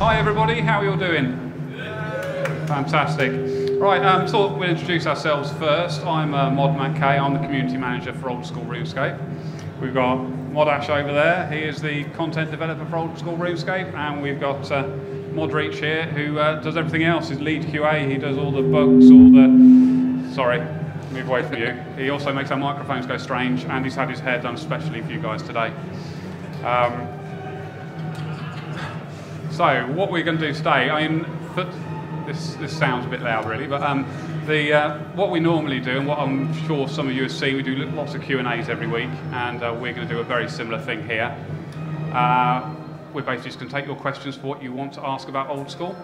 Hi everybody, how are you all doing? Fantastic. Right, thought we'll introduce ourselves first. I'm Mod Matt K, I'm the community manager for Old School RuneScape. We've got Mod Ash over there, he is the content developer for Old School RuneScape, and we've got Mod Reach here, who does everything else. He's lead QA, he does all the bugs, all the... Sorry, move away from you. He also makes our microphones go strange, and he's had his hair done especially for you guys today. So, what we're going to do today, I mean, this sounds a bit loud really, but what we normally do, and what I'm sure some of you have seen, we do lots of Q&As every week, and we're going to do a very similar thing here. We're basically just going to take your questions for what you want to ask about Old School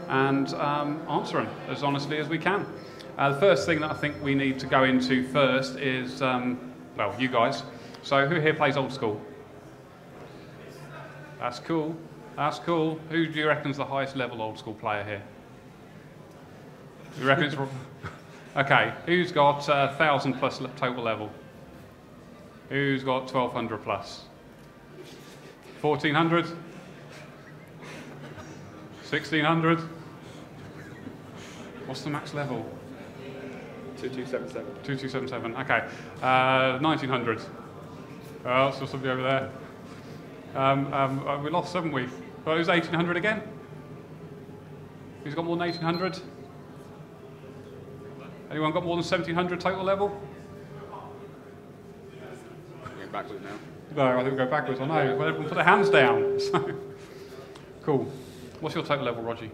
and answer them as honestly as we can. The first thing that I think we need to go into first is, well, you guys. So who here plays Old School? That's cool. That's cool. Who do you reckon is the highest level Old School player here? You reckon it's... Okay, who's got 1,000 plus total level? Who's got 1,200 plus? 1,400? 1,600? What's the max level? 2277. 2277, okay. 1,900. Oh, so somebody over there. We lost, haven't we? Well, it was 1,800 again? Who's got more than 1,800? Anyone got more than 1,700 total level? We're going backwards now. No, I think we'll go backwards. I know. Well, everyone put their hands down. So, cool. What's your total level, Roger?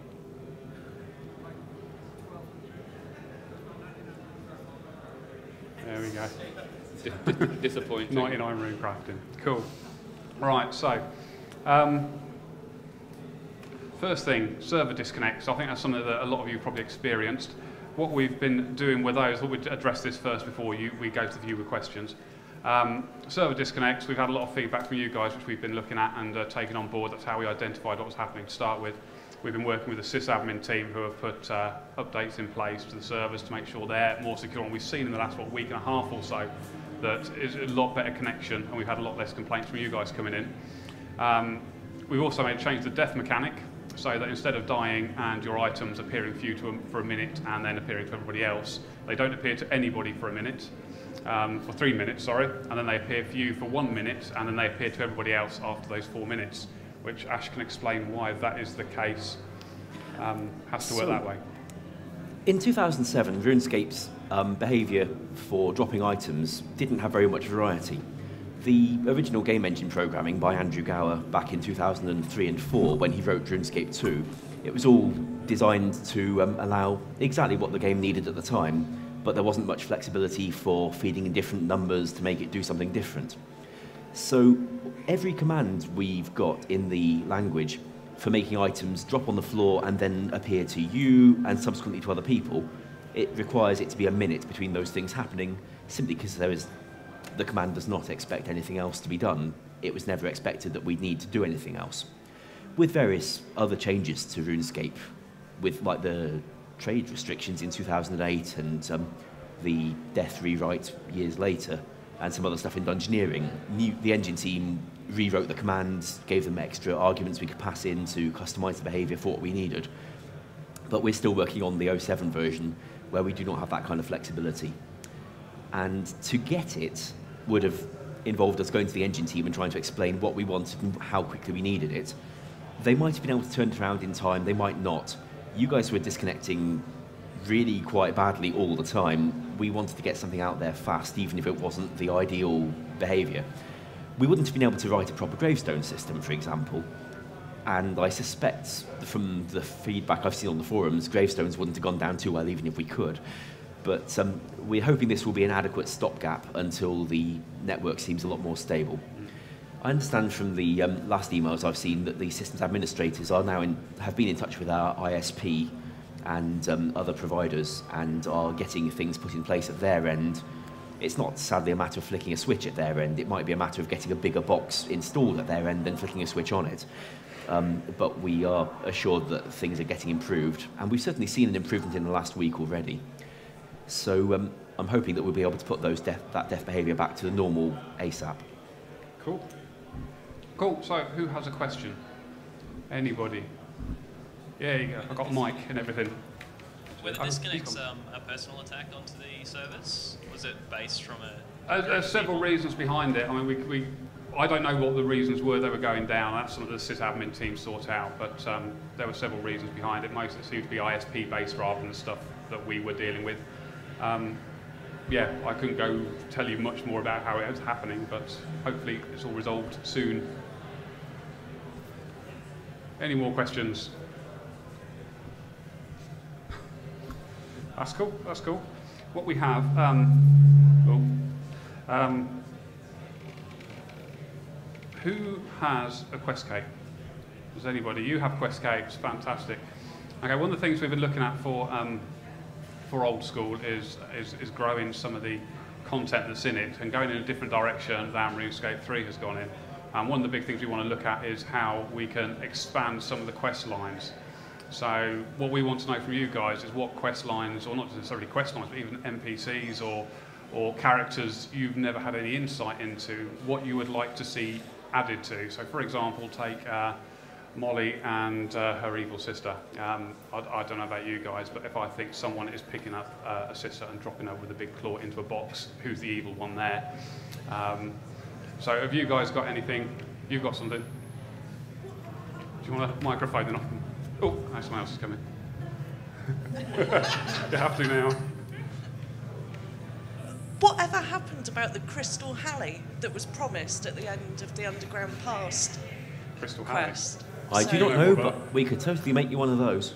There we go. Disappointing. 99 rune crafting. Cool. Right, so first thing, server disconnects. I think that's something that a lot of you probably experienced. What we've been doing with those, we'll address this first before we go to the viewer questions. Server disconnects, we've had a lot of feedback from you guys, which we've been looking at and taking on board. That's how we identified what was happening to start with. We've been working with the sysadmin team who have put updates in place to the servers to make sure they're more secure. And we've seen in the last week and a half or so that is a lot better connection, and we've had a lot less complaints from you guys coming in. We've also changed the death mechanic, so that instead of dying and your items appearing for you for a minute and then appearing to everybody else, they don't appear to anybody for a minute, for 3 minutes, sorry, and then they appear for you for 1 minute, and then they appear to everybody else after those 4 minutes, which Ash can explain why that is the case. Has to work that way. In 2007, RuneScape's behaviour for dropping items didn't have very much variety. The original game engine programming by Andrew Gower back in 2003 and 4, when he wrote RuneScape 2, it was all designed to allow exactly what the game needed at the time, but there wasn't much flexibility for feeding in different numbers to make it do something different. So every command we've got in the language for making items drop on the floor and then appear to you and subsequently to other people, it requires it to be a minute between those things happening, simply because the command does not expect anything else to be done. It was never expected that we'd need to do anything else. With various other changes to RuneScape, with like the trade restrictions in 2008 and the death rewrite years later, and some other stuff in Dungeoneering, the engine team rewrote the commands, gave them extra arguments we could pass in to customize the behavior for what we needed. But we're still working on the 07 version, where we do not have that kind of flexibility. And to get it would have involved us going to the engine team and trying to explain what we wanted and how quickly we needed it. They might have been able to turn it around in time, they might not. You guys were disconnecting really quite badly all the time. We wanted to get something out there fast, even if it wasn't the ideal behaviour. We wouldn't have been able to write a proper gravestone system, for example. And I suspect from the feedback I've seen on the forums, gravestones wouldn't have gone down too well, even if we could. But we're hoping this will be an adequate stopgap until the network seems a lot more stable. I understand from the last emails I've seen that the systems administrators are now have been in touch with our ISP and other providers and are getting things put in place at their end. It's not sadly a matter of flicking a switch at their end, it might be a matter of getting a bigger box installed at their end and flicking a switch on it. But we are assured that things are getting improved, and we've certainly seen an improvement in the last week already. So I'm hoping that we'll be able to put that death behaviour back to the normal ASAP. Cool. Cool, so who has a question? Anybody? Yeah, you go. I've got a mic and everything. Were the disconnects a personal attack onto the servers? Was it based from a... There's several reasons behind it. I mean, I don't know what the reasons were they were going down. That's something the sysadmin team sort out, but there were several reasons behind it. Most of it seemed to be ISP based rather than the stuff that we were dealing with. Yeah, I couldn't go tell you much more about how it was happening, but hopefully it's all resolved soon. Any more questions? That's cool, that's cool. What we have, who has a quest cape? Does anybody? You have quest capes, fantastic. Okay, one of the things we've been looking at for old school is growing some of the content that's in it and going in a different direction than RuneScape 3 has gone in. And one of the big things we want to look at is how we can expand some of the quest lines. So what we want to know from you guys is what quest lines, or not necessarily quest lines, but even NPCs or characters you've never had any insight into, what you would like to see added to. So for example, take Molly and her evil sister. I don't know about you guys, but if I think someone is picking up a sister and dropping her with a big claw into a box, who's the evil one there? So have you guys got anything? You've got something? Do you want a microphone then? Oh, no, someone else is coming. You have to now. Whatever happened about the Crystal Halley that was promised at the end of the Underground Past Crystal Halley? quest? I do not know, but we could totally make you one of those.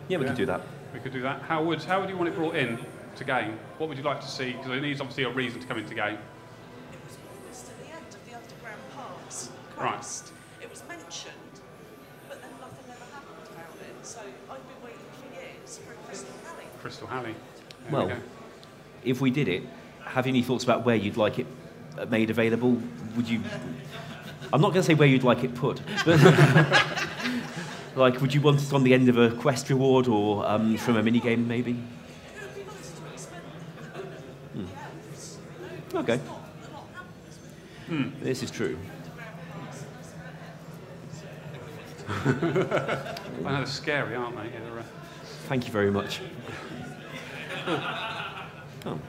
Yeah, we could do that. We could do that. How would you want it brought in to game? What would you like to see? Because it needs obviously a reason to come into game. It was promised at the end of the Underground Pass Right. quest. It was mentioned, but then nothing ever happened about it. So I've been waiting for years for a Crystal Halley. Crystal Halley. There Well, we go. if we did it, have you any thoughts about where you'd like it made available? Would you... I'm not going to say where you'd like it put, but like, would you want it on the end of a quest reward or from a minigame, maybe? It would be nice to expand the elves. Okay. A lot happens. This is true. I know they're scary, aren't they? They're, Thank you very much. Oh.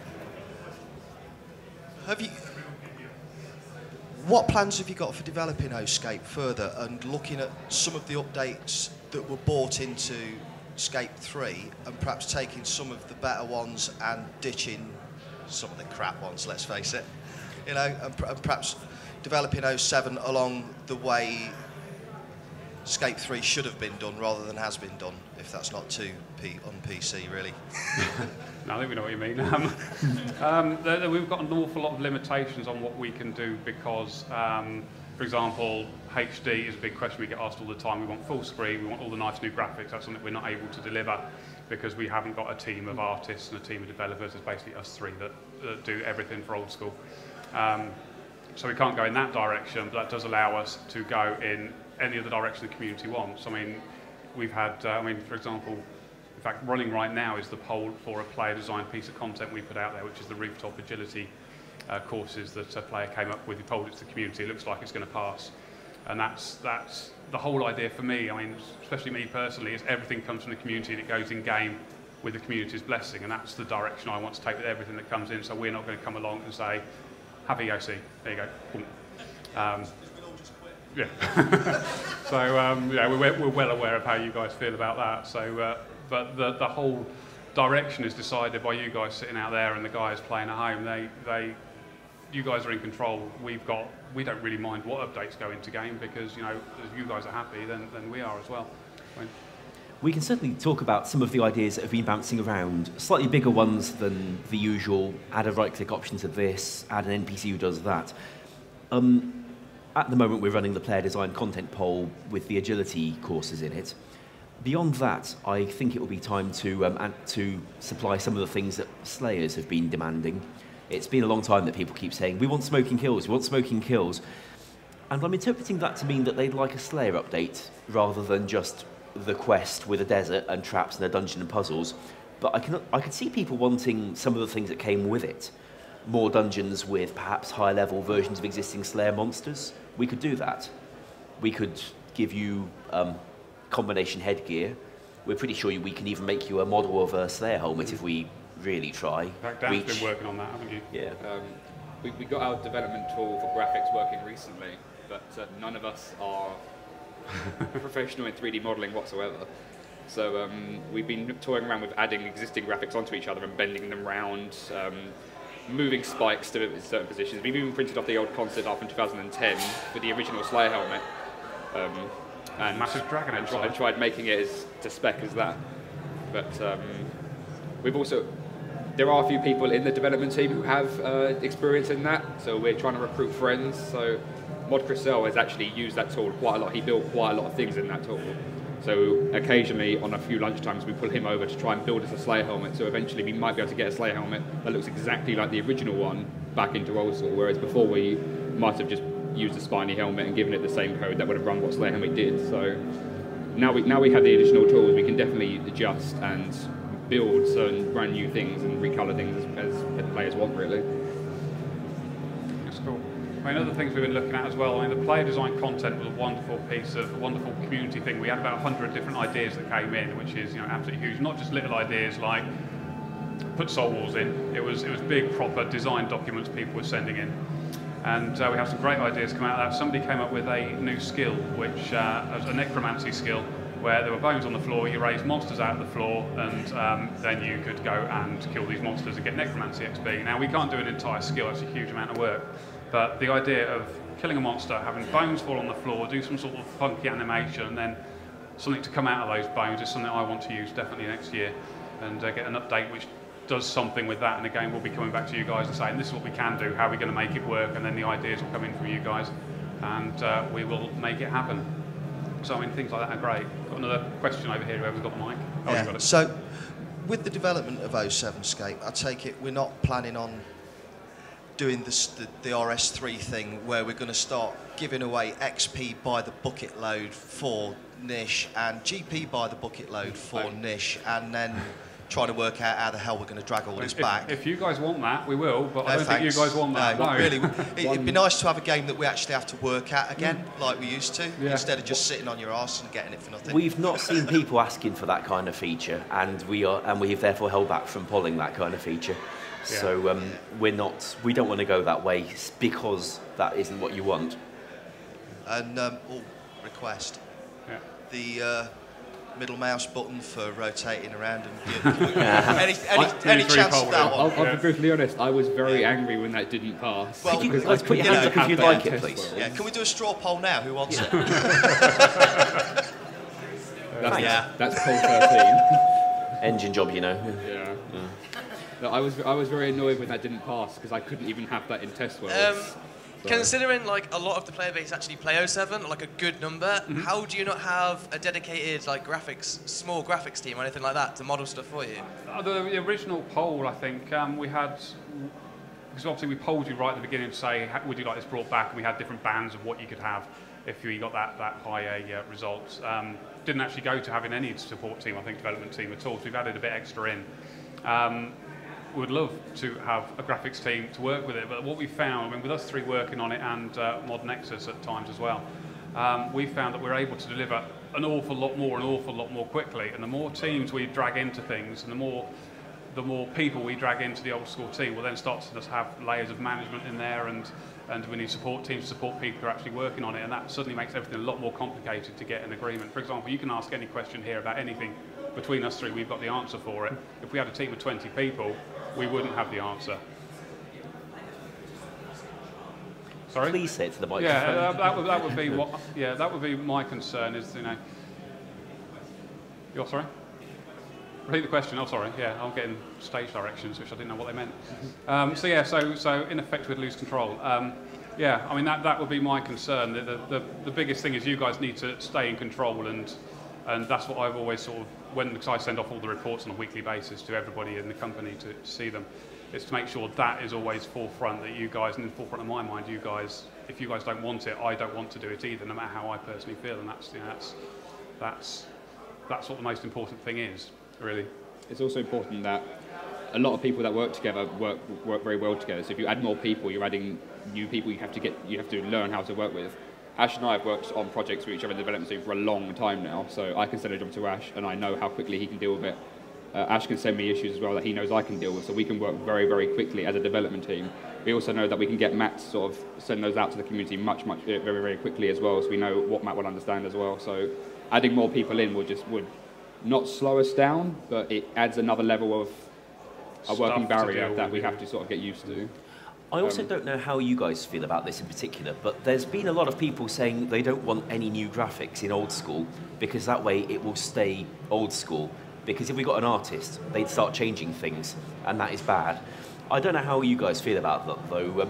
What plans have you got for developing RuneScape further and looking at some of the updates that were bought into Scape 3 and perhaps taking some of the better ones and ditching some of the crap ones, let's face it, you know, and perhaps developing 07 along the way Scape 3 should have been done rather than has been done, if that's not too on PC, really. No, I think we know what you mean. We've got an awful lot of limitations on what we can do because, for example, HD is a big question we get asked all the time. We want full screen, we want all the nice new graphics. That's something we're not able to deliver because we haven't got a team of artists and a team of developers. It's basically us three that do everything for old school. So we can't go in that direction, but that does allow us to go in any other direction the community wants. I mean, we've had, for example, in fact, running right now is the poll for a player-designed piece of content we put out there, which is the Rooftop agility courses that a player came up with. He told it to the community. It looks like it's going to pass. And that's the whole idea for me. I mean, especially me personally, is everything comes from the community and it goes in-game with the community's blessing. And that's the direction I want to take with everything that comes in. So we're not going to come along and say, have EOC. There you go. Boom. Yeah. So yeah, we're well aware of how you guys feel about that. So, but the whole direction is decided by you guys sitting out there and the guys playing at home. You guys are in control. We don't really mind what updates go into game because if you guys are happy, then we are as well. We can certainly talk about some of the ideas that have been bouncing around, slightly bigger ones than the usual. Add a right-click option to this. Add an NPC who does that. At the moment, we're running the player design content poll with the agility courses in it. Beyond that, I think it will be time to supply some of the things that Slayers have been demanding. It's been a long time that people keep saying, we want smoking kills, we want smoking kills. And I'm interpreting that to mean that they'd like a Slayer update rather than just the quest with a desert and traps and a dungeon and puzzles. But I could see people wanting some of the things that came with it. More dungeons with perhaps higher level versions of existing Slayer monsters. We could do that. We could give you combination headgear. We're pretty sure we can even make you a model of a Slayer helmet if we really try. In fact, Dan's been working on that, haven't you? Yeah. We got our development tool for graphics working recently, but none of us are professional in 3D modelling whatsoever. So we've been toying around with adding existing graphics onto each other and bending them round, moving spikes to certain positions. We've even printed off the old concept art from 2010 for the original Slayer helmet. And massive dragon and tried making it as to spec as that. But we've also, there are a few people in the development team who have experience in that, so we're trying to recruit friends. So Mod Crisell has actually used that tool quite a lot. He built quite a lot of things in that tool. So occasionally on a few lunchtimes we pull him over to try and build us a Slayer helmet, so eventually we might be able to get a Slayer helmet that looks exactly like the original one back into old school, whereas before we might have just used a spiny helmet and given it the same code that would have run what Slayer helmet did. So now we have the additional tools, we can definitely adjust and build certain brand new things and recolour things as players want, really. That's cool. I mean, other things we've been looking at as well, I mean, the player design content was a wonderful community thing. We had about 100 different ideas that came in, which is, you know, absolutely huge. Not just little ideas like put soul walls in. It was big, proper design documents people were sending in. And we have some great ideas come out of that. Somebody came up with a new skill, which was a necromancy skill, where there were bones on the floor, you raised monsters out of the floor, and then you could go and kill these monsters and get necromancy XP. Now, we can't do an entire skill, that's a huge amount of work. But the idea of killing a monster, having bones fall on the floor, do some sort of funky animation, and then something to come out of those bones is something I want to use definitely next year, and get an update which does something with that. And again, we'll be coming back to you guys and saying this is what we can do, how are we going to make it work, and then the ideas will come in from you guys, and we will make it happen. So I mean, things like that are great. Got another question over here, whoever's got the mic. Oh, yeah. Got it. So, with the development of 07scape, I take it we're not planning on doing the RS3 thing where we're going to start giving away XP by the bucket load for niche and GP by the bucket load for niche, and then trying to work out how the hell we're going to drag all this back. If you guys want that, we will, but No, I don't think you guys want that. No, really. It'd be nice to have a game that we actually have to work at again, like we used to, Yeah. instead of just sitting on your arse and getting it for nothing. We've not seen people asking for that kind of feature, and we've therefore held back from pulling that kind of feature. Yeah. So we don't want to go that way because that isn't what you want. And request. Yeah. The middle mouse button for rotating around and any chance of that one? I'll be brutally honest, I was very angry when that didn't pass. Well, Let's put your hands up if you'd like it, please. Yeah, can we do a straw poll now? Who wants it? That's poll 13. Engine job, you know. Yeah. No, I was very annoyed when that didn't pass because I couldn't even have that in test worlds. Considering like a lot of the player base actually play 07, like a good number, how do you not have a dedicated like small graphics team or anything like that to model stuff for you? The original poll, I think, we had, because obviously we polled you right at the beginning to say, would you like this brought back? And we had different bands of what you could have if you got that high results. Didn't actually go to having any support team, I think, development team at all, so we've added a bit extra in. We would love to have a graphics team to work with it, but what we found, I mean, with us three working on it and Mod Nexus at times as well, we found that we're able to deliver an awful lot more quickly, and the more teams we drag into things, and the more people we drag into the old school team, we'll then start to just have layers of management in there, and we need support teams to support people who are actually working on it, and that suddenly makes everything a lot more complicated to get an agreement. For example, you can ask any question here about anything. Between us three, we've got the answer for it. If we had a team of 20 people, we wouldn't have the answer. Sorry? Please say it to the microphone. Yeah, that would be what. Yeah, that would be my concern. Is, you know. You're sorry? Repeat the question. Oh, sorry. Yeah, I'm getting stage directions, which I didn't know what they meant. So in effect, we'd lose control. Yeah, I mean that would be my concern. The biggest thing is you guys need to stay in control, and that's what I've always sort of, because I send off all the reports on a weekly basis to everybody in the company to see them, is to make sure that is always forefront, that you guys, and in the forefront of my mind, you guys, if you guys don't want it, I don't want to do it either, no matter how I personally feel, and that's what the most important thing is, really. It's also important that a lot of people that work together work very well together. So if you add more people, you're adding new people you have to learn how to work with. Ash and I have worked on projects with each other in the development team for a long time now, so I can send a job to Ash and I know how quickly he can deal with it. Ash can send me issues as well that he knows I can deal with, so we can work very, very quickly as a development team. We also know that we can get Matt to sort of send those out to the community very, very quickly as well, so we know what Matt will understand as well. So adding more people in would not slow us down, but it adds another level of a working barrier that we have to sort of get used to. I also don't know how you guys feel about this in particular, but there's been a lot of people saying they don't want any new graphics in old school because that way it will stay old school. Because if we got an artist, they'd start changing things, and that is bad. I don't know how you guys feel about that, though.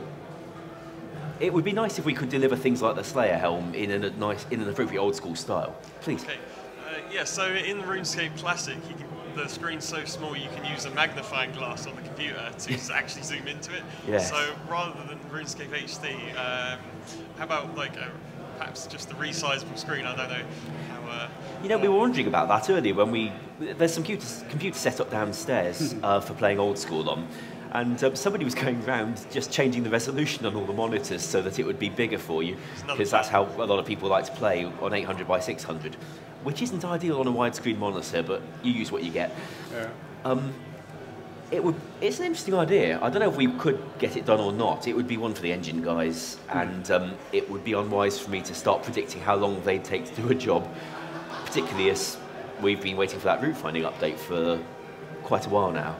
It would be nice if we could deliver things like the Slayer helm in an appropriate old school style. Please. Okay. Yeah. So in RuneScape Classic, the screen's so small you can use a magnifying glass on the computer to actually zoom into it. Yes. So rather than RuneScape HD, how about perhaps just the resizable screen? I don't know how. You know, we were wondering about that earlier when there's some computer set up downstairs for playing old school on, and somebody was going around just changing the resolution on all the monitors so that it would be bigger for you, because that's how a lot of people like to play on 800 by 600, which isn't ideal on a widescreen monitor, but you use what you get. Yeah. It's an interesting idea. I don't know if we could get it done or not. It would be one for the engine guys, and it would be unwise for me to start predicting how long they'd take to do a job, particularly as we've been waiting for that route finding update for quite a while now.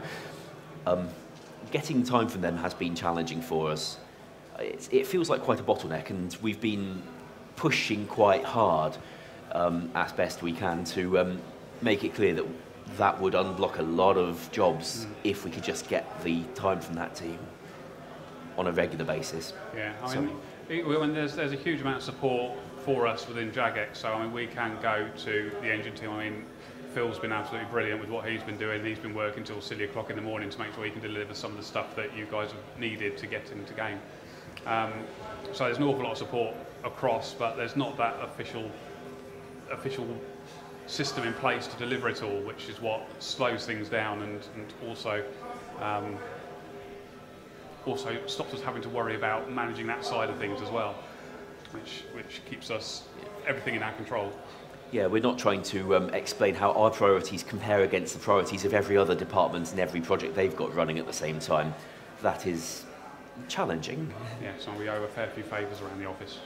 Getting time from them has been challenging for us. It feels like quite a bottleneck, and we've been pushing quite hard as best we can to make it clear that would unblock a lot of jobs if we could just get the time from that team on a regular basis. Yeah, I mean, there's a huge amount of support for us within Jagex, so I mean, we can go to the engine team. I mean, Phil's been absolutely brilliant with what he's been doing. He's been working till silly o'clock in the morning to make sure he can deliver some of the stuff that you guys have needed to get into game. So there's an awful lot of support across, but there's not that official system in place to deliver it all, which is what slows things down and also stops us having to worry about managing that side of things as well, which keeps us everything in our control. Yeah, we're not trying to explain how our priorities compare against the priorities of every other department and every project they've got running at the same time. That is challenging. Yeah, so we owe a fair few favours around the office.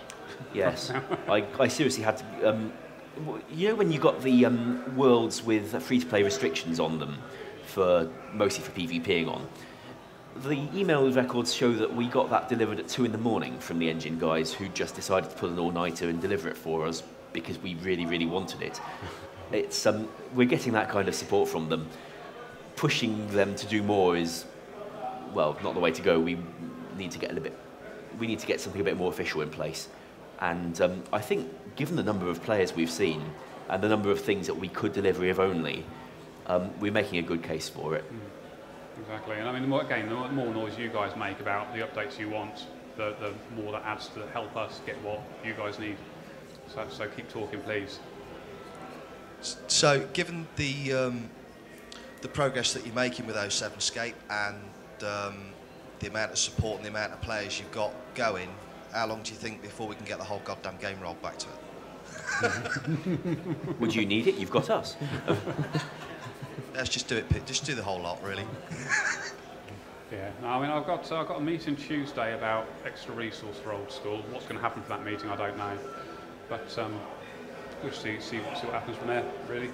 Yes, I seriously had to... you know when you got the worlds with free-to-play restrictions on them, mostly for PvPing on, the email records show that we got that delivered at 2 in the morning from the engine guys who just decided to pull an all-nighter and deliver it for us because we really, really wanted it. It's we're getting that kind of support from them. Pushing them to do more is, well, not the way to go. We need to get something a bit more official in place. And I think, given the number of players we've seen and the number of things that we could deliver if only, we're making a good case for it. Exactly, and I mean, the more noise you guys make about the updates you want, the more that adds to help us get what you guys need. So keep talking, please. So, given the progress that you're making with 07scape and the amount of support and the amount of players you've got going, how long do you think before we can get the whole goddamn game rolled back to it? Would you need it? You've got us. Let's just do it. Just do the whole lot, really. Yeah. No, I mean, I've got a meeting Tuesday about extra resource for old school. What's going to happen for that meeting, I don't know. But we'll see what happens from there, really.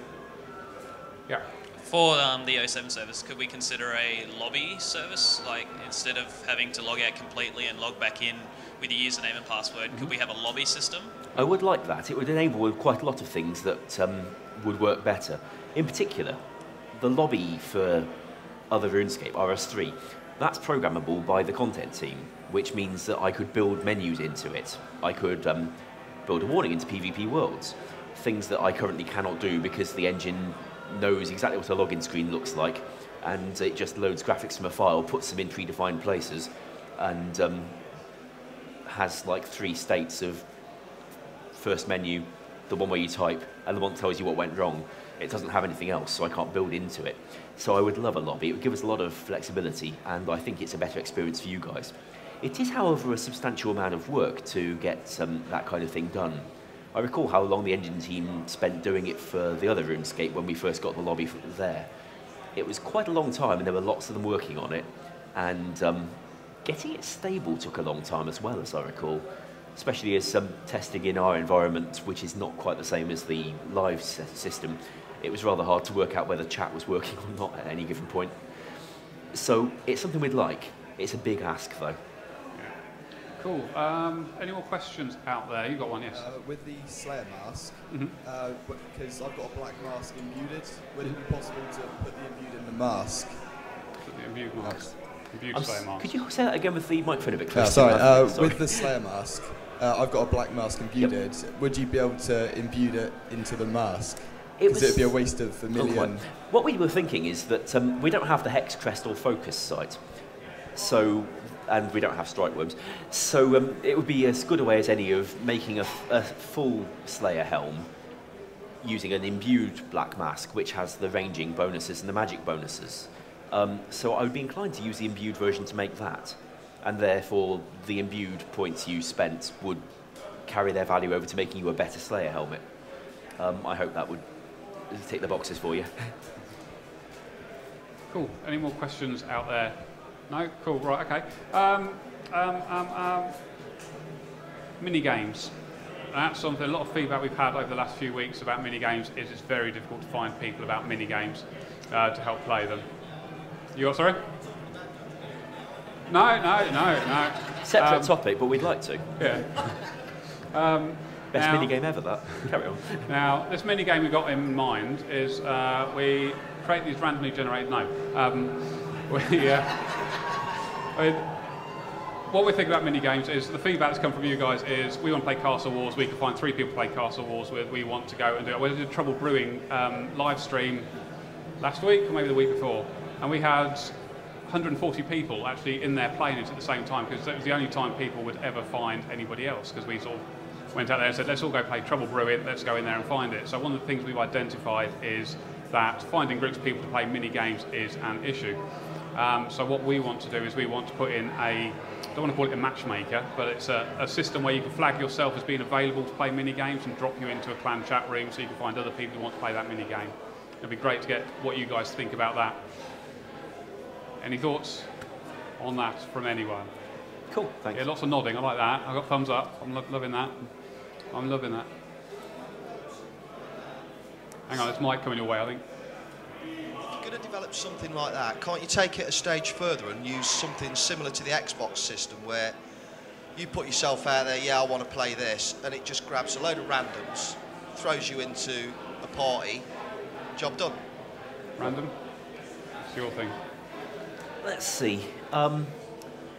Yeah. For the 07 service, could we consider a lobby service? Like, instead of having to log out completely and log back in with your username and password, could we have a lobby system? I would like that. It would enable quite a lot of things that would work better. In particular, the lobby for other RuneScape, RS3, that's programmable by the content team, which means that I could build menus into it. I could build a warning into PvP worlds, things that I currently cannot do because the engine knows exactly what a login screen looks like, and it just loads graphics from a file, puts them in predefined places, and has like 3 states of first menu, the one where you type, and the one that tells you what went wrong. It doesn't have anything else, so I can't build into it. So I would love a lobby. It would give us a lot of flexibility, and I think it's a better experience for you guys. It is, however, a substantial amount of work to get that kind of thing done. I recall how long the engine team spent doing it for the other RuneScape when we first got the lobby there. It was quite a long time, and there were lots of them working on it, and getting it stable took a long time as well, as I recall, especially as some testing in our environment, which is not quite the same as the live system. It was rather hard to work out whether chat was working or not at any given point. So it's something we'd like. It's a big ask, though. Cool. Any more questions out there? You got one, yes. With the Slayer mask, because I've got a black mask imbued, would it be possible to put the imbued in the mask? Put the imbued mask. Imbued Slayer mask. Could you say that again with the microphone a bit closer? Sorry. With the Slayer mask, I've got a black mask imbued. Yep. Would you be able to imbue it into the mask? Because it would be a waste of a million. What we were thinking is that we don't have the Hex Crest or Focus sight, and we don't have strike worms, so it would be as good a way as any of making a full Slayer helm using an imbued black mask, which has the ranging bonuses and the magic bonuses. So I would be inclined to use the imbued version to make that, and therefore the imbued points you spent would carry their value over to making you a better Slayer helmet. I hope that would tick the boxes for you. Cool. Any more questions out there? No? Cool. Right, okay. Mini games. That's something, a lot of feedback we've had over the last few weeks about mini games is it's very difficult to find people about mini games to help play them. You got, sorry? No. Separate topic, but we'd like to. Yeah. Best mini game ever, that. Carry on. Now, this mini game we've got in mind is we create these randomly generated. What we think about mini games is the feedback that's come from you guys is we want to play Castle Wars. We can find 3 people to play Castle Wars with. We want to go and do it. We did Trouble Brewing live stream last week or maybe the week before, and we had 140 people actually in there playing it at the same time, because it was the only time people would ever find anybody else, because we sort of went out there and said, let's all go play Trouble Brewing, let's go in there and find it. So one of the things we've identified is that finding groups of people to play mini games is an issue. So what we want to do is we want to put in I don't want to call it a matchmaker, but it's a system where you can flag yourself as being available to play mini games and drop you into a clan chat room so you can find other people who want to play that mini game. It'd be great to get what you guys think about that. Any thoughts on that from anyone? Cool, thanks. Yeah, lots of nodding, I like that. I got thumbs up, I'm loving that. I'm loving that. Hang on, there's Mike coming your way, I think. If you're going to develop something like that, can't you take it a stage further and use something similar to the Xbox system where you put yourself out there, yeah, I want to play this, and it just grabs a load of randoms, throws you into a party, job done. Random? It's your thing. Let's see.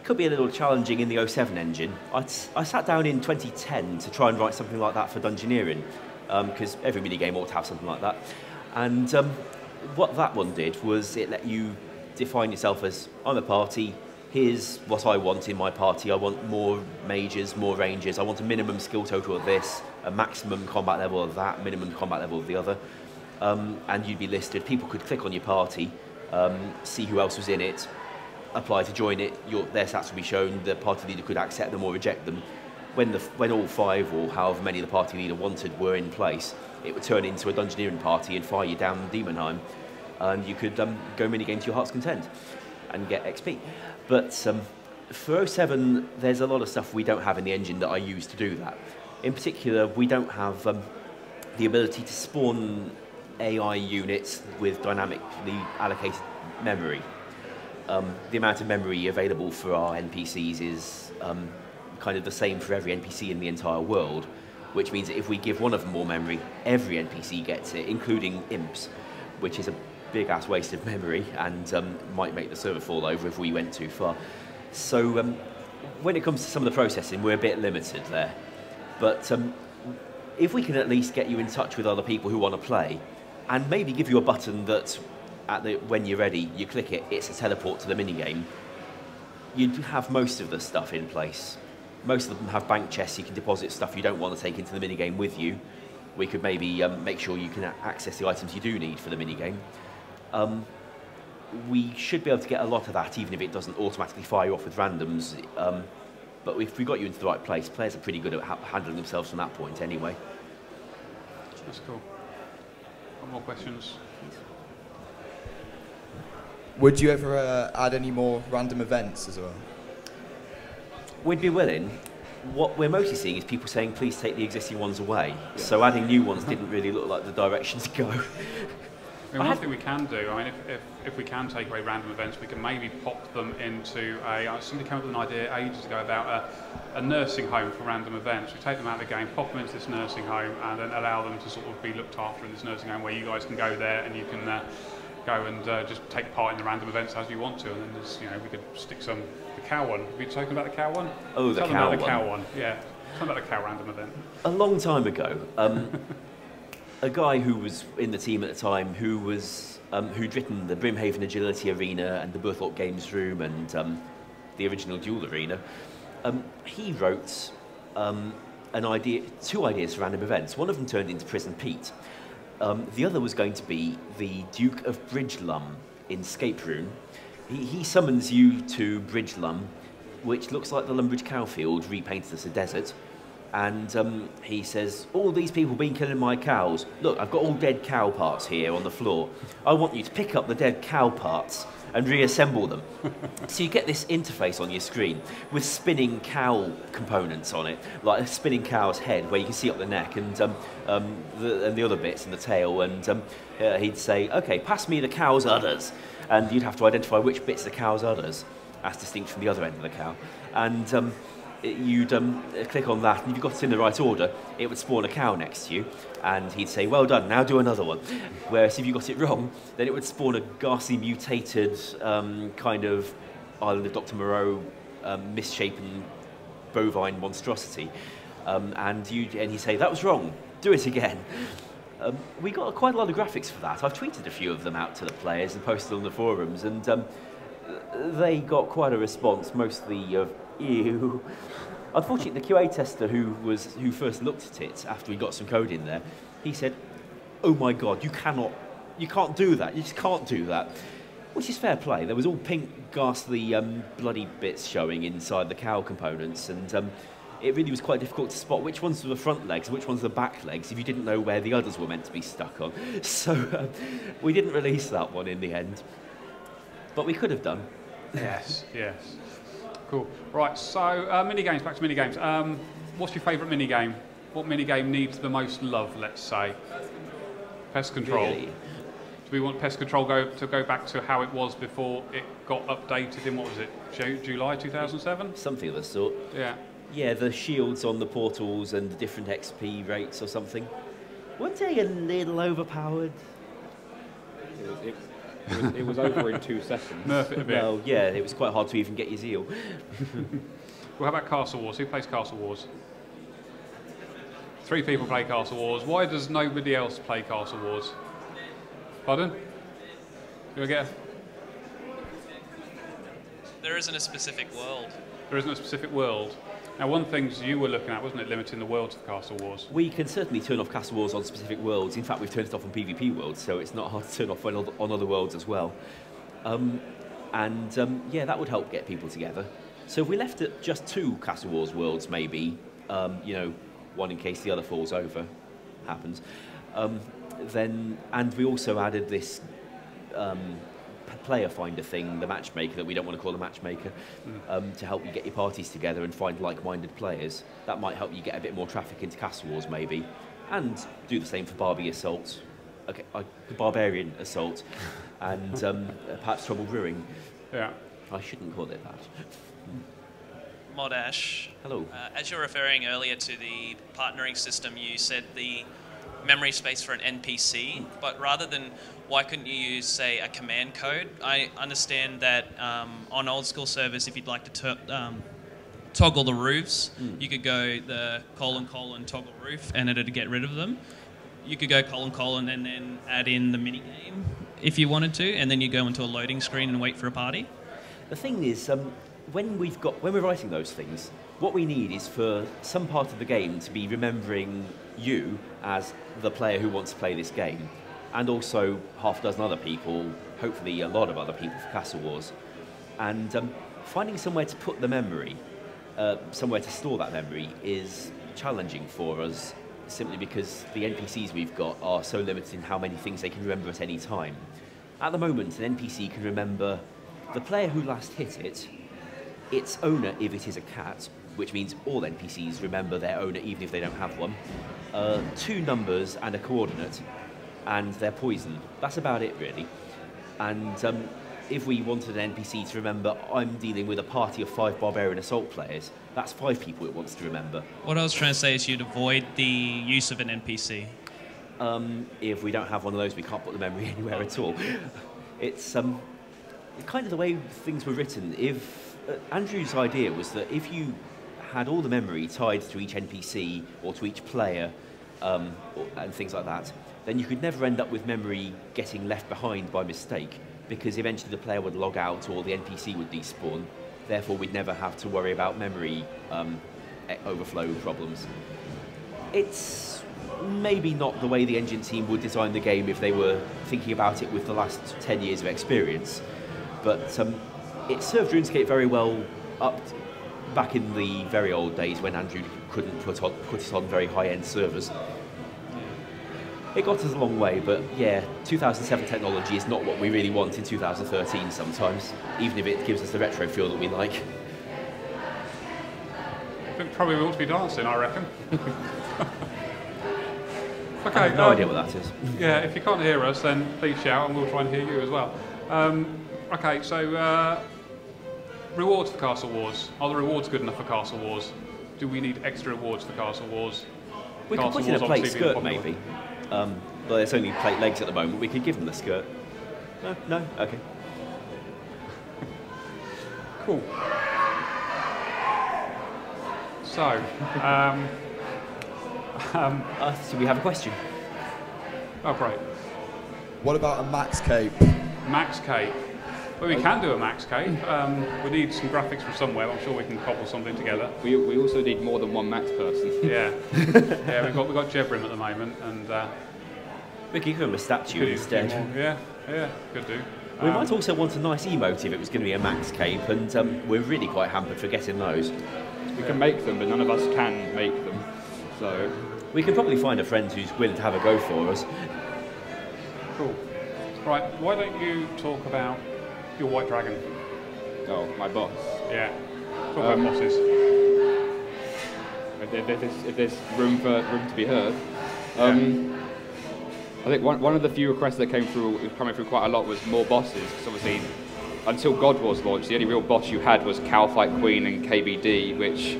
Could be a little challenging in the 07 engine. I sat down in 2010 to try and write something like that for Dungeoneering, because every minigame ought to have something like that. And what that one did was it let you define yourself as, I'm a party, here's what I want in my party. I want more mages, more rangers. I want a minimum skill total of this, a maximum combat level of that, minimum combat level of the other. And you'd be listed. People could click on your party, see who else was in it, apply to join it, their stats would be shown, the party leader could accept them or reject them. When all 5 or however many the party leader wanted were in place, it would turn into a Dungeoneering party and fire you down Demonheim, and you could go minigame to your heart's content and get XP. But for 07, there's a lot of stuff we don't have in the engine that I use to do that. In particular, we don't have the ability to spawn AI units with dynamically allocated memory. The amount of memory available for our NPCs is kind of the same for every NPC in the entire world, which means that if we give one of them more memory, every NPC gets it, including imps, which is a big-ass waste of memory and might make the server fall over if we went too far. So when it comes to some of the processing, we're a bit limited there. But if we can at least get you in touch with other people who want to play, and maybe give you a button that when you're ready, you click it, it's a teleport to the minigame, you'd have most of the stuff in place. Most of them have bank chests, you can deposit stuff you don't want to take into the minigame with you. We could maybe make sure you can access the items you do need for the minigame. we should be able to get a lot of that, even if it doesn't automatically fire you off with randoms. But if we got you into the right place, players are pretty good at handling themselves from that point anyway. That's cool. One more questions? Would you ever add any more random events as well? We'd be willing. What we're mostly seeing is people saying, please take the existing ones away. Yeah. So adding new ones didn't really look like the direction to go. I mean, one thing we can do, I mean, if we can take away random events, we can maybe pop them into somebody came up with an idea ages ago about a nursing home for random events. We take them out of the game, pop them into this nursing home, and then allow them to sort of be looked after in this nursing home where you guys can go there and you can go and just take part in the random events as you want to. And then there's, we could stick the cow one. Have you talking about the cow one? Oh, the cow one. The cow one, yeah. Tell them about the cow random event. A long time ago, a guy who was in the team at the time who'd written the Brimhaven Agility Arena and the Burthorpe Games Room and the original Duel Arena, he wrote two ideas for random events. One of them turned into Prison Pete. The other was going to be the Duke of Bridgelum in Scape Rune. He summons you to Bridgelum, which looks like the Lumbridge Cowfield repainted as a desert. And he says, all these people been killing my cows. Look, I've got all dead cow parts here on the floor. I want you to pick up the dead cow parts and reassemble them. So you get this interface on your screen with spinning cow components on it, like a spinning cow's head where you can see up the neck and the other bits and the tail. And he'd say, OK, pass me the cow's udders. And you'd have to identify which bit's the cow's udders, as distinct from the other end of the cow. And you'd click on that, and if you got it in the right order, it would spawn a cow next to you, and he'd say, well done, now do another one. Whereas if you got it wrong, then it would spawn a ghastly mutated kind of Island of Dr. Moreau misshapen bovine monstrosity. And he'd say, that was wrong, do it again. We got quite a lot of graphics for that. I've tweeted a few of them out to the players and posted on the forums, and they got quite a response, mostly of ew. Unfortunately, the QA tester who first looked at it after we got some code in there, he said, "Oh my God, you can't do that. You just can't do that." Which is fair play. There was all pink, ghastly, bloody bits showing inside the cow components, and it really was quite difficult to spot which ones were the front legs and which ones were the back legs if you didn't know where the others were meant to be stuck on. So we didn't release that one in the end, but we could have done. Yes, yes. Cool. Right, so mini-games, back to mini-games. What's your favourite mini-game? What mini-game needs the most love, let's say? Pest control. Really? Do we want pest control to go back to how it was before it got updated in, what was it, July 2007? Something of the sort. Yeah. Yeah, the shields on the portals and the different XP rates or something. Weren't they a little overpowered? It was over in 2 seconds. Nerf it a bit. Well, yeah, it was quite hard to even get your zeal. Well, how about Castle Wars? Who plays Castle Wars? 3 people play Castle Wars. Why does nobody else play Castle Wars? Pardon? Do I get There isn't a specific world. There isn't a specific world. Now, one thing you were looking at, wasn't it, limiting the worlds of Castle Wars? We can certainly turn off Castle Wars on specific worlds. In fact, we've turned it off on PvP worlds, so it's not hard to turn off on other worlds as well. Yeah, that would help get people together. So if we left it just 2 Castle Wars worlds, maybe, one in case the other falls over, happens, and we also added this player finder thing, the matchmaker, that we don't want to call a matchmaker, to help you get your parties together and find like-minded players. That might help you get a bit more traffic into Castle Wars, maybe, and do the same for Barbie Assault, Barbarian Assault, and perhaps Trouble Brewing. Yeah. I shouldn't call it that. Modash. Hello. As you were referring earlier to the partnering system, you said the memory space for an NPC, but rather than why couldn't you use, say, a command code? I understand that on old school servers, if you'd like to toggle the roofs, you could go the : toggle roof and it'd get rid of them. You could go : and then add in the mini game if you wanted to, and then you go into a loading screen and wait for a party. The thing is, when we're writing those things, what we need is for some part of the game to be remembering you as the player who wants to play this game. and also half a dozen other people, hopefully a lot of other people for Castle Wars. And finding somewhere to put the memory, somewhere to store that memory, is challenging for us, simply because the NPCs we've got are so limited in how many things they can remember at any time. At the moment, an NPC can remember the player who last hit it, its owner if it is a cat, which means all NPCs remember their owner even if they don't have one, 2 numbers and a coordinate, and their poison. That's about it, really. And if we wanted an NPC to remember, I'm dealing with a party of 5 Barbarian Assault players, that's 5 people it wants to remember. What I was trying to say is you'd avoid the use of an NPC. If we don't have one of those, we can't put the memory anywhere at all. It's kind of the way things were written. If Andrew's idea was that if you had all the memory tied to each NPC or to each player and things like that, then you could never end up with memory getting left behind by mistake, because eventually the player would log out or the NPC would despawn. Therefore, we'd never have to worry about memory overflow problems. It's maybe not the way the engine team would design the game if they were thinking about it with the last 10 years of experience, but it served RuneScape very well back in the very old days when Andrew couldn't put it on very high-end servers. It got us a long way, but yeah, 2007 technology is not what we really want in 2013 sometimes, even if it gives us the retro feel that we like. Probably ought to be dancing, I reckon. Okay. I have no idea what that is. Yeah, if you can't hear us, then please shout and we'll try and hear you as well. Okay, so rewards for Castle Wars. Are the rewards good enough for Castle Wars? Do we need extra rewards for Castle Wars? We could put in a plate skirt, maybe. Well, there's only plate legs at the moment. We could give them the skirt. No? No? Okay. Cool. So, so we have a question. Oh, great. What about a max cape? Max cape. Well, we can do a max cape. We need some graphics from somewhere. I'm sure we can cobble something together. We also need more than one max person. Yeah. Yeah, we've got Jebrim at the moment, and we could give him a statue instead. Yeah, could do. We might also want a nice emote if it was going to be a max cape, and we're really quite hampered for getting those. We can make them, but none of us can make them. So we can probably find a friend who's willing to have a go for us. Cool. Right, why don't you talk about your white dragon? Oh, my boss. Yeah. Talk about bosses. If there's room to be heard. I think one of the few requests that coming through quite a lot was more bosses, because obviously until God Wars launched, the only real boss you had was Cowfight Queen and KBD, which,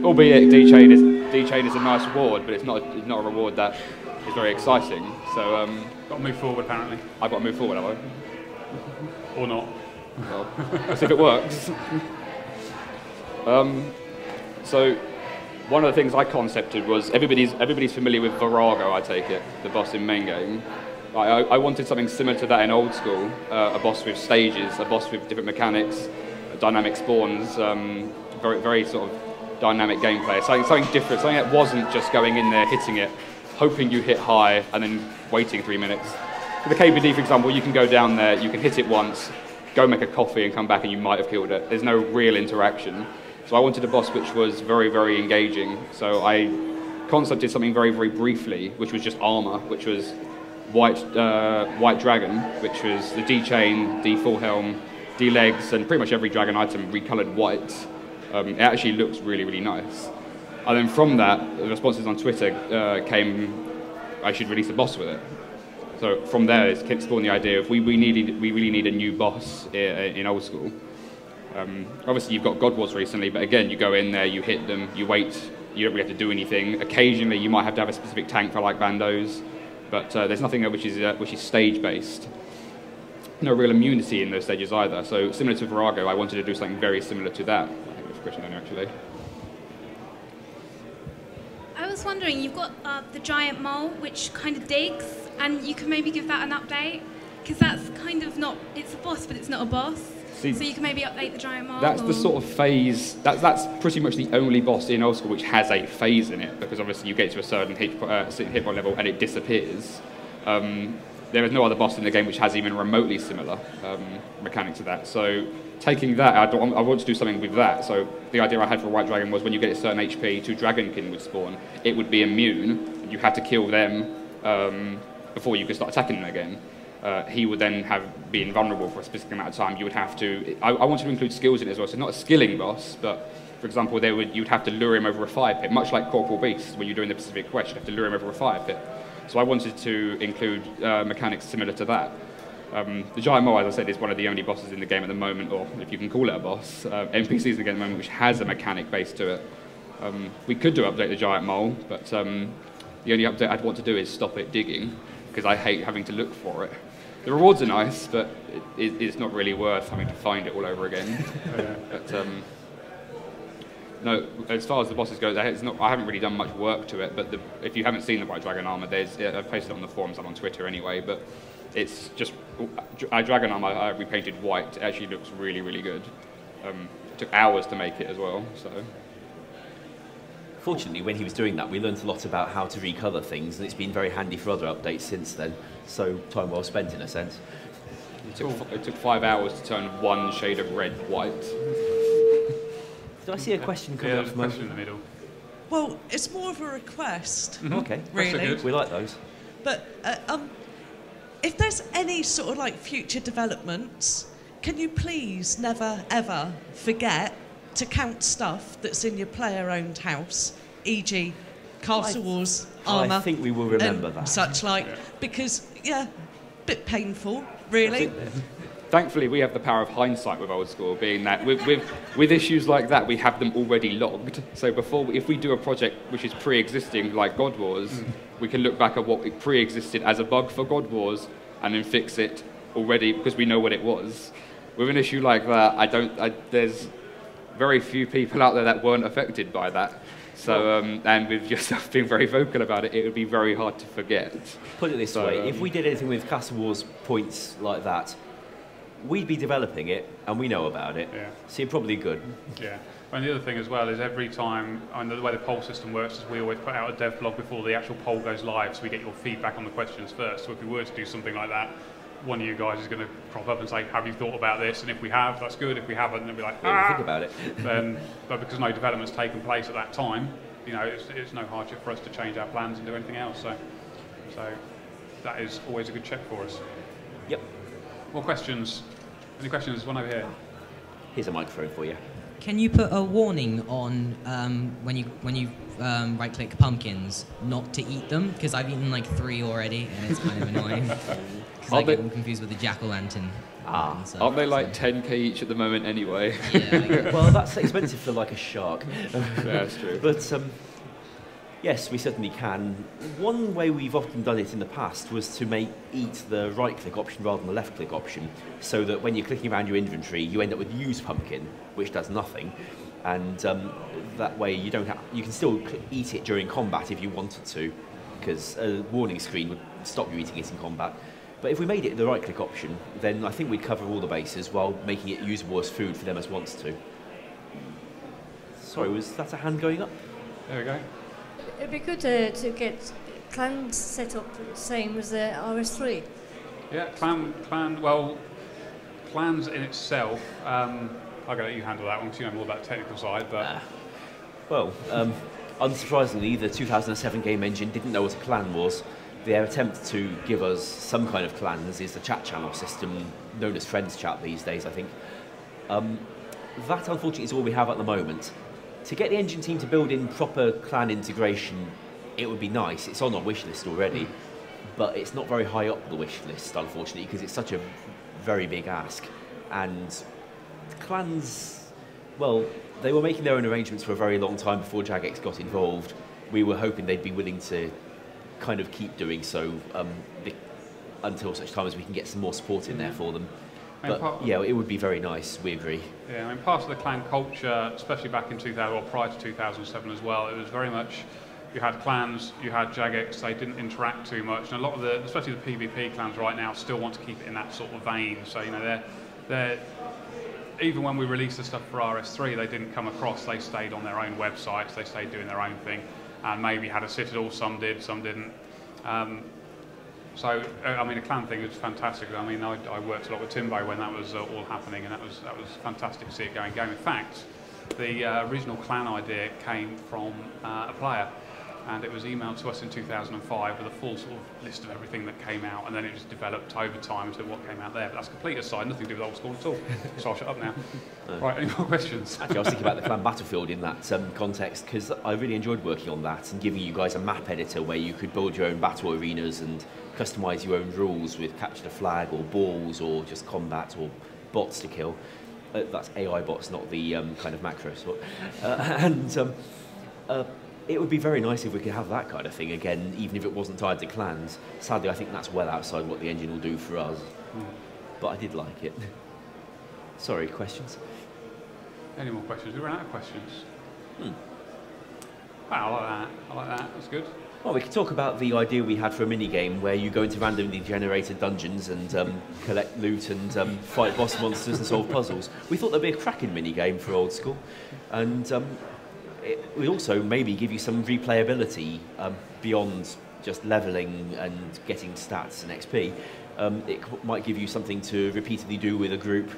albeit D-Chain is a nice reward, but it's not a reward that is very exciting. So got to move forward, apparently. I've got to move forward, have I? Or not. Well, let's see if it works. So one of the things I concepted was everybody's familiar with Virago, I take it, the boss in main game. I wanted something similar to that in old school, a boss with stages, a boss with different mechanics, dynamic spawns, very, very sort of dynamic gameplay, something different, something that wasn't just going in there, hitting it, hoping you hit high, and then waiting 3 minutes. For the KBD, for example, you can go down there, you can hit it once, go make a coffee and come back and you might have killed it. There's no real interaction. So I wanted a boss which was very, very engaging. So I concepted something very, very briefly, which was just armor, which was white dragon, which was the D-chain, D full helm, D legs, and pretty much every dragon item recolored white. It actually looks really, really nice. And then from that, the responses on Twitter came, I should release a boss with it. So from there, it's spawned the idea of we really need a new boss in old school. Obviously, you've got God Wars recently, but again, you go in there, you hit them, you wait, you don't really have to do anything. Occasionally, you might have to have a specific tank for like bandos, but there's nothing there which is stage-based. No real immunity in those stages either. So similar to Virago, I wanted to do something very similar to that. I think that's a question on actually. I was wondering, you've got the giant mole, which kind of digs, and you can maybe give that an update, because that's kind of not, it's a boss, but it's not a boss. See, so you can maybe update the giant mole. That's the sort of phase, that's pretty much the only boss in old school which has a phase in it, because obviously you get to a certain hit point level and it disappears. There is no other boss in the game which has even remotely similar mechanics to that. So taking that, I want to do something with that. So the idea I had for White Dragon was when you get a certain HP, 2 Dragonkin would spawn. It would be immune, and you had to kill them before you could start attacking them again. He would then be invulnerable for a specific amount of time. You would have to... I wanted to include skills in it as well, so not a skilling boss, but for example, you'd have to lure him over a fire pit, much like Corporal Beast, when you're doing the Pacific quest, you have to lure him over a fire pit. So I wanted to include mechanics similar to that. The Giant Mole, as I said, is one of the only bosses in the game at the moment, or if you can call it a boss, NPCs in the game at the moment, which has a mechanic base to it. We could update the Giant Mole, but the only update I'd want to do is stop it digging, because I hate having to look for it. The rewards are nice, but it's not really worth having to find it all over again. But no, as far as the bosses go, I haven't really done much work to it, but if you haven't seen the White Dragon armor, I've posted it on the forums and on Twitter anyway, but it's just our dragon armor I repainted white. It actually looks really, really good. It took hours to make it as well, so. Fortunately, when he was doing that, we learned a lot about how to recolour things, and it's been very handy for other updates since then, so time well spent in a sense. It took 5 hours to turn one shade of red white. Did I see a question coming up from question in the middle? Well, it's more of a request. Okay, really. We like those. But if there's any sort of like future developments, can you please never ever forget to count stuff that's in your player-owned house, e.g. castle walls, armour. I think we will remember that. Such like, because bit painful, really. Thankfully, we have the power of hindsight with Old School, being that with issues like that, we have them already logged. So if we do a project which is pre-existing, like God Wars, we can look back at what pre-existed as a bug for God Wars and then fix it already because we know what it was. With an issue like that, there's very few people out there that weren't affected by that. So, and with yourself being very vocal about it, it would be very hard to forget. Put it this way, if we did anything with Castle Wars points like that, we'd be developing it, and we know about it, so you're probably good. Yeah, and the other thing as well is every time, the way the poll system works is we always put out a dev blog before the actual poll goes live, so we get your feedback on the questions first. So if we were to do something like that, one of you guys is going to crop up and say, have you thought about this? And if we have, that's good. If we haven't, then we'll be like, think about it. But because no development's taken place at that time, it's no hardship for us to change our plans and do anything else. So that is always a good check for us. Yep. More questions? Any questions? One over here. Here's a microphone for you. Can you put a warning on when you right-click pumpkins not to eat them? Because I've eaten like 3 already, and it's kind of annoying. Because I get them confused with the jack-o'-lantern. Aren't they like 10k each at the moment anyway? Yeah. Well, that's expensive for like a shark. Yeah, that's true. But yes, we certainly can. One way we've often done it in the past was to eat the right-click option rather than the left-click option, so that when you're clicking around your inventory, you end up with use pumpkin, which does nothing, and that way you can still eat it during combat if you wanted to, because a warning screen would stop you eating it in combat. But if we made it the right-click option, then I think we'd cover all the bases while making it usable as food for them as wants to. Sorry, was that a hand going up? There we go. It'd be good to get clans set up the same as the RS3. Yeah, clans in itself, I'm going to let you handle that one because you know more about the technical side. But unsurprisingly, the 2007 game engine didn't know what a clan was. Their attempt to give us some kind of clans is the chat channel system, known as Friends Chat these days, I think. That, unfortunately, is all we have at the moment. To get the engine team to build in proper clan integration, it would be nice. It's on our wish list already, but it's not very high up the wish list, unfortunately, because it's such a very big ask. And clans, well, they were making their own arrangements for a very long time before Jagex got involved. We were hoping they'd be willing to kind of keep doing so until such time as we can get some more support in there for them. But yeah, it would be very nice, we agree. Yeah, I mean, part of the clan culture, especially back in 2000 or prior to 2007 as well, it was very much, you had clans, you had Jagex, they didn't interact too much, and a lot of the, especially the PvP clans right now, still want to keep it in that sort of vein. So, they're even when we released the stuff for RS3, they didn't come across, they stayed on their own websites, they stayed doing their own thing, and maybe had a citadel, some did, some didn't. So, I mean, the clan thing was fantastic. I mean, I worked a lot with Timbo when that was all happening, and that was fantastic to see it going game. In fact, the original clan idea came from a player, and it was emailed to us in 2005 with a full sort of list of everything that came out, and then it just developed over time to what came out there. But that's a complete aside, nothing to do with old school at all. So I'll shut up now. Right, any more questions? Actually, I was thinking about the clan battlefield in that context, because I really enjoyed working on that and giving you guys a map editor where you could build your own battle arenas and customise your own rules with capture the flag or balls or just combat or bots to kill. That's AI bots, not the kind of macro sort. It would be very nice if we could have that kind of thing again, even if it wasn't tied to clans. Sadly, I think that's well outside what the engine will do for us. But I did like it. Sorry, questions? Any more questions? We ran out of questions. Wow, I like that. I like that. That's good. Well, we could talk about the idea we had for a mini-game where you go into randomly generated dungeons and collect loot and fight boss monsters and solve puzzles. We thought there'd be a cracking mini-game for old school. And it would also maybe give you some replayability beyond just levelling and getting stats and XP. It might give you something to repeatedly do with a group.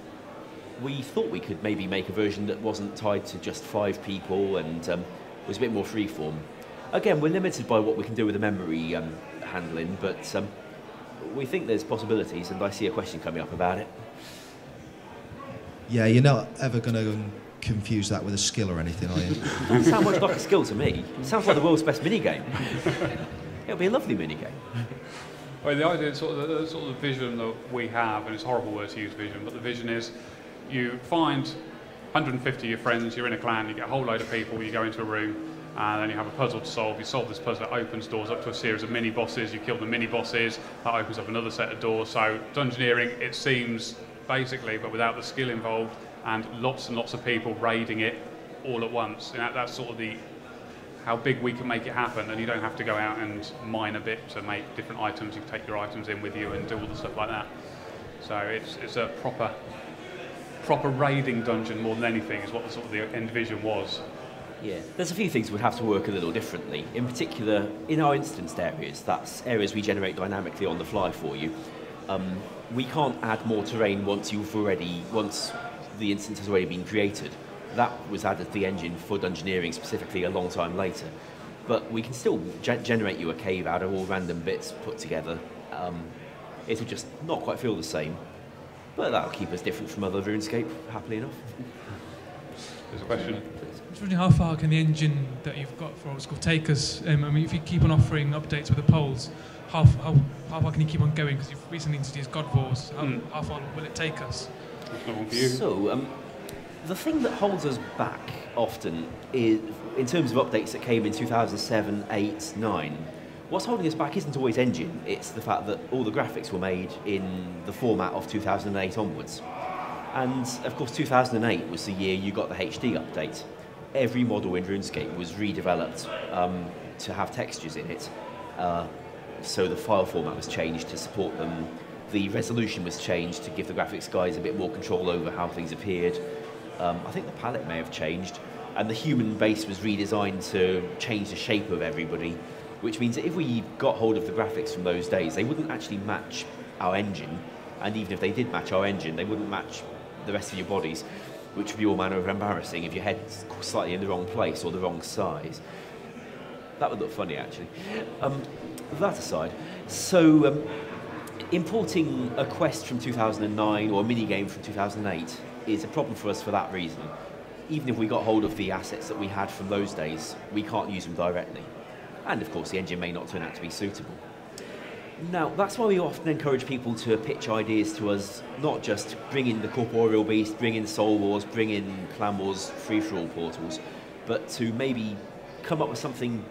We thought we could maybe make a version that wasn't tied to just 5 people and was a bit more freeform. Again, we're limited by what we can do with the memory handling, but we think there's possibilities, and I see a question coming up about it. Yeah, you're not ever going to confuse that with a skill or anything, are you? It doesn't sound much like a skill to me. It sounds like the world's best minigame. It'll be a lovely minigame. Well, the idea, sort of the vision that we have, and it's a horrible word to use, vision, but the vision is you find 150 of your friends, you're in a clan, you get a whole load of people, you go into a room, and then you have a puzzle to solve. You solve this puzzle, it opens doors up to a series of mini-bosses, you kill the mini-bosses, that opens up another set of doors. So dungeoneering, it seems, basically, but without the skill involved, and lots of people raiding it all at once. And that's sort of how big we can make it happen, and you don't have to go out and mine a bit to make different items. You can take your items in with you and do all the stuff like that. So it's a proper raiding dungeon more than anything is what the sort of the end vision was. Yeah, there's a few things would have to work a little differently. In particular, in our instanced areas, that's areas we generate dynamically on the fly for you. We can't add more terrain once the instance has already been created. That was added to the engine for dungeoneering specifically a long time later. But we can still generate you a cave out of all random bits put together. It'll just not quite feel the same. But that'll keep us different from other RuneScape, happily enough. There's a question. I was wondering how far can the engine that you've got for old school take us? I mean, if you keep on offering updates with the polls, how far can you keep on going? Because you've recently introduced God Wars. How far will it take us? That's not one for you. So, the thing that holds us back often is, in terms of updates that came in 2007, 8, 9, what's holding us back isn't always engine, it's the fact that all the graphics were made in the format of 2008 onwards. And, of course, 2008 was the year you got the HD update. Every model in RuneScape was redeveloped to have textures in it. So the file format was changed to support them. The resolution was changed to give the graphics guys a bit more control over how things appeared. I think the palette may have changed. And the human base was redesigned to change the shape of everybody, which means that if we got hold of the graphics from those days, they wouldn't actually match our engine. And even if they did match our engine, they wouldn't match the rest of your bodies, which would be all manner of embarrassing if your head's slightly in the wrong place or the wrong size. That would look funny, actually. That aside, so importing a quest from 2009 or a minigame from 2008 is a problem for us for that reason. Even if we got hold of the assets that we had from those days, we can't use them directly. And of course, the engine may not turn out to be suitable. Now, that's why we often encourage people to pitch ideas to us, not just bring in the Corporeal Beast, bring in Soul Wars, bring in Clan Wars free-for-all portals, but to maybe come up with something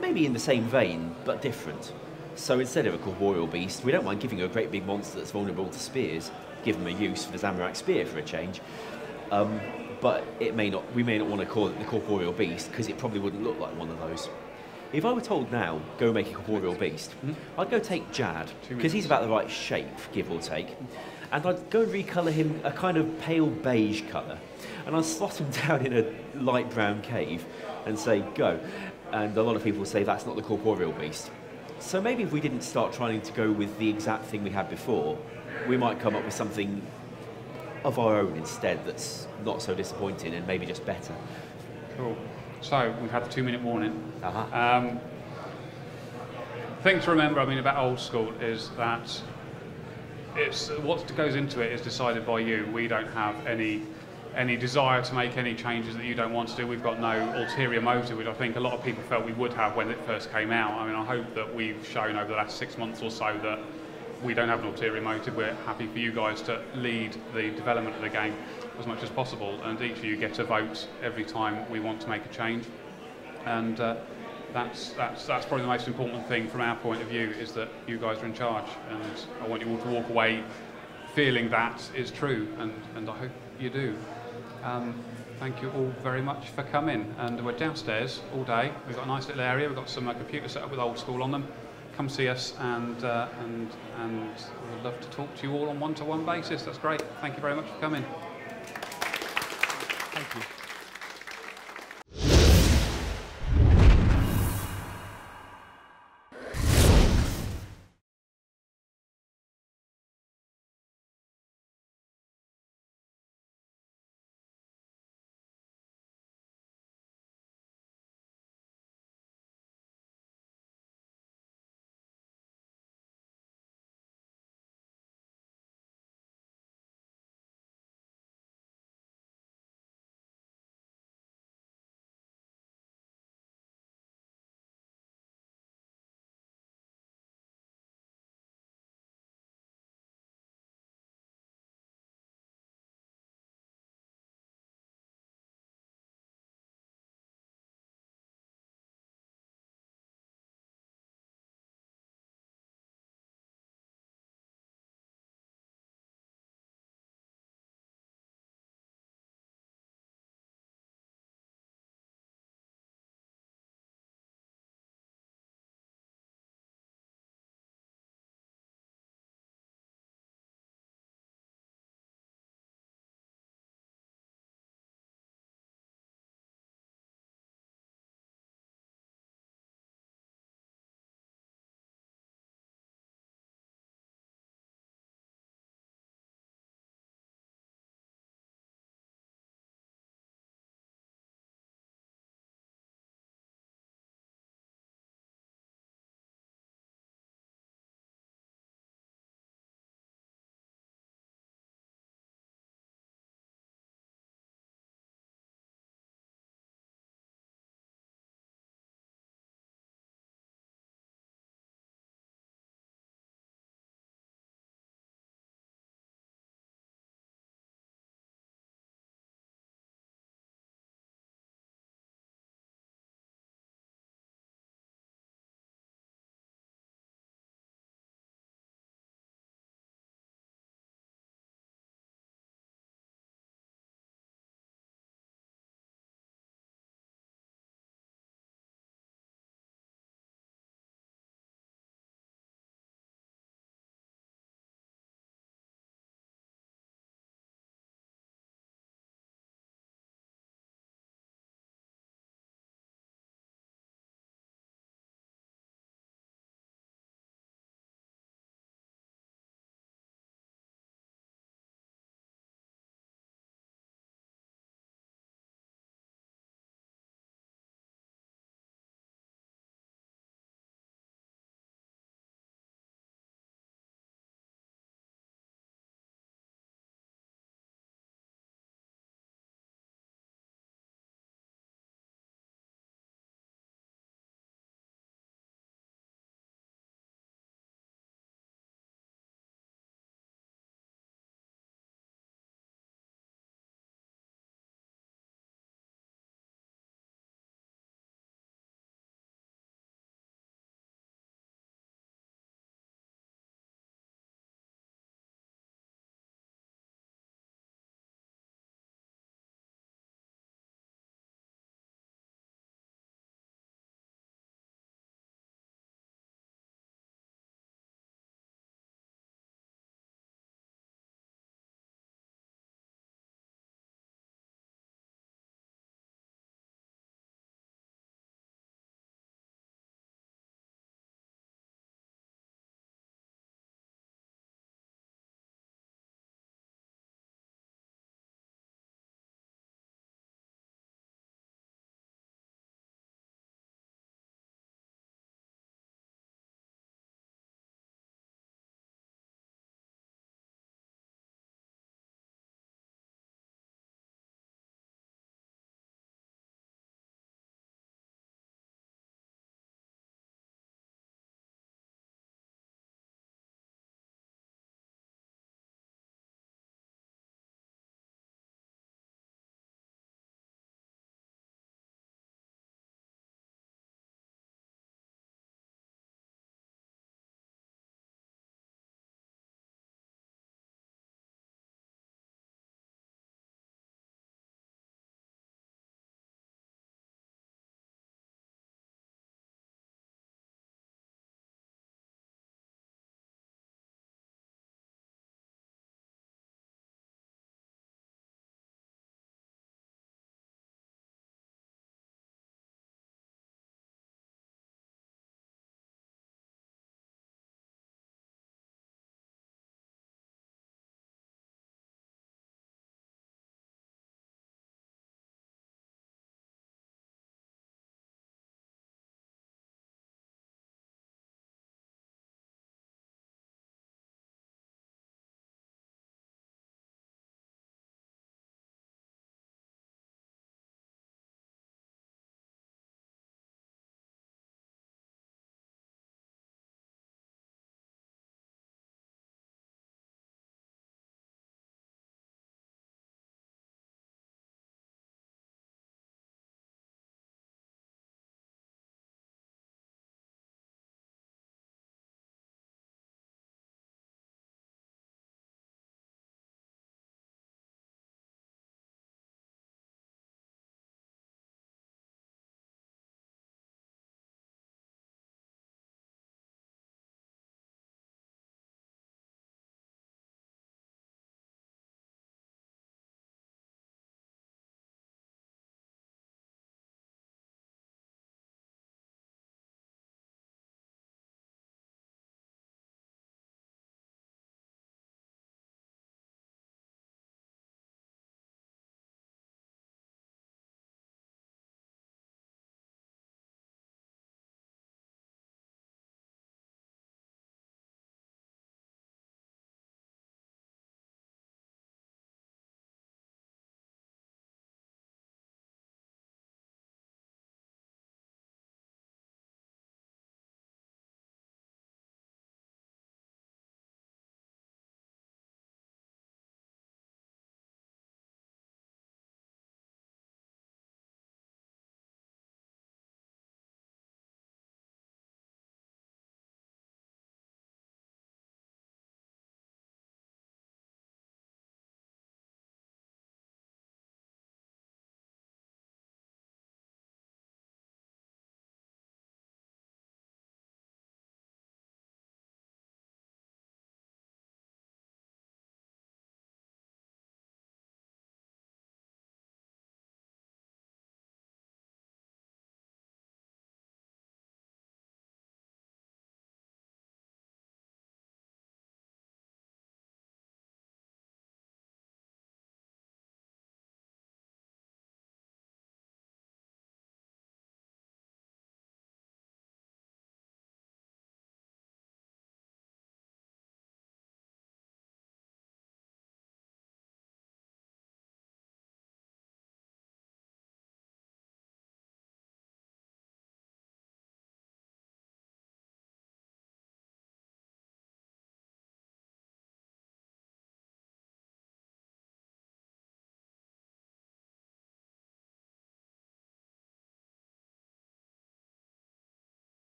maybe in the same vein, but different. So instead of a Corporeal Beast, we don't mind giving you a great big monster that's vulnerable to spears, give them a use for the Zamorak Spear for a change. But we may not want to call it the Corporeal Beast, because it probably wouldn't look like one of those. If I were told now, go make a Corporeal Beast, I'd go take Jad, because he's about the right shape, give or take, and I'd go and recolour him a kind of pale beige colour, and I'd slot him down in a light brown cave and say, go. And a lot of people say that's not the Corporeal Beast. So maybe if we didn't start trying to go with the exact thing we had before, we might come up with something of our own instead that's not so disappointing and maybe just better. Cool. So we've had the 2-minute warning. Uh-huh. Thing to remember, I mean, about old school is that it's what goes into it is decided by you. We don't have any desire to make any changes that you don't want to do. We've got no ulterior motive, which I think a lot of people felt we would have when it first came out. I mean, I hope that we've shown over the last 6 months or so that we don't have an ulterior motive. We're happy for you guys to lead the development of the game as much as possible, and each of you get a vote every time we want to make a change. And that's probably the most important thing from our point of view, is that you guys are in charge, and I want you all to walk away feeling that is true, and I hope you do. Thank you all very much for coming, and we're downstairs all day. We've got a nice little area. We've got some computers set up with old school on them. Come see us, and we'd love to talk to you all on one-to-one basis. That's great. Thank you very much for coming. Thank you.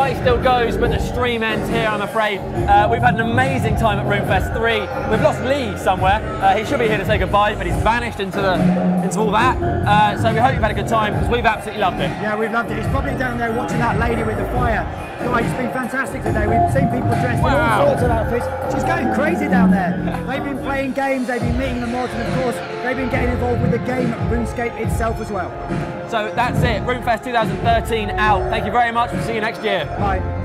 party still goes, but the stream ends here, I'm afraid. We've had an amazing time at RuneFest 3. We've lost Lee somewhere. He should be here to say goodbye, but he's vanished into all that. So we hope you've had a good time, because we've absolutely loved it. Yeah, we've loved it. He's probably down there watching that lady with the fire. Guys, it's been fantastic today. We've seen people dressed in all sorts of outfits. She's going crazy down there. They've been playing games, they've been meeting the mods, and of course, they've been getting involved with the game RuneScape itself as well. So that's it. RuneFest 2013 out. Thank you very much. We'll see you next year. Bye.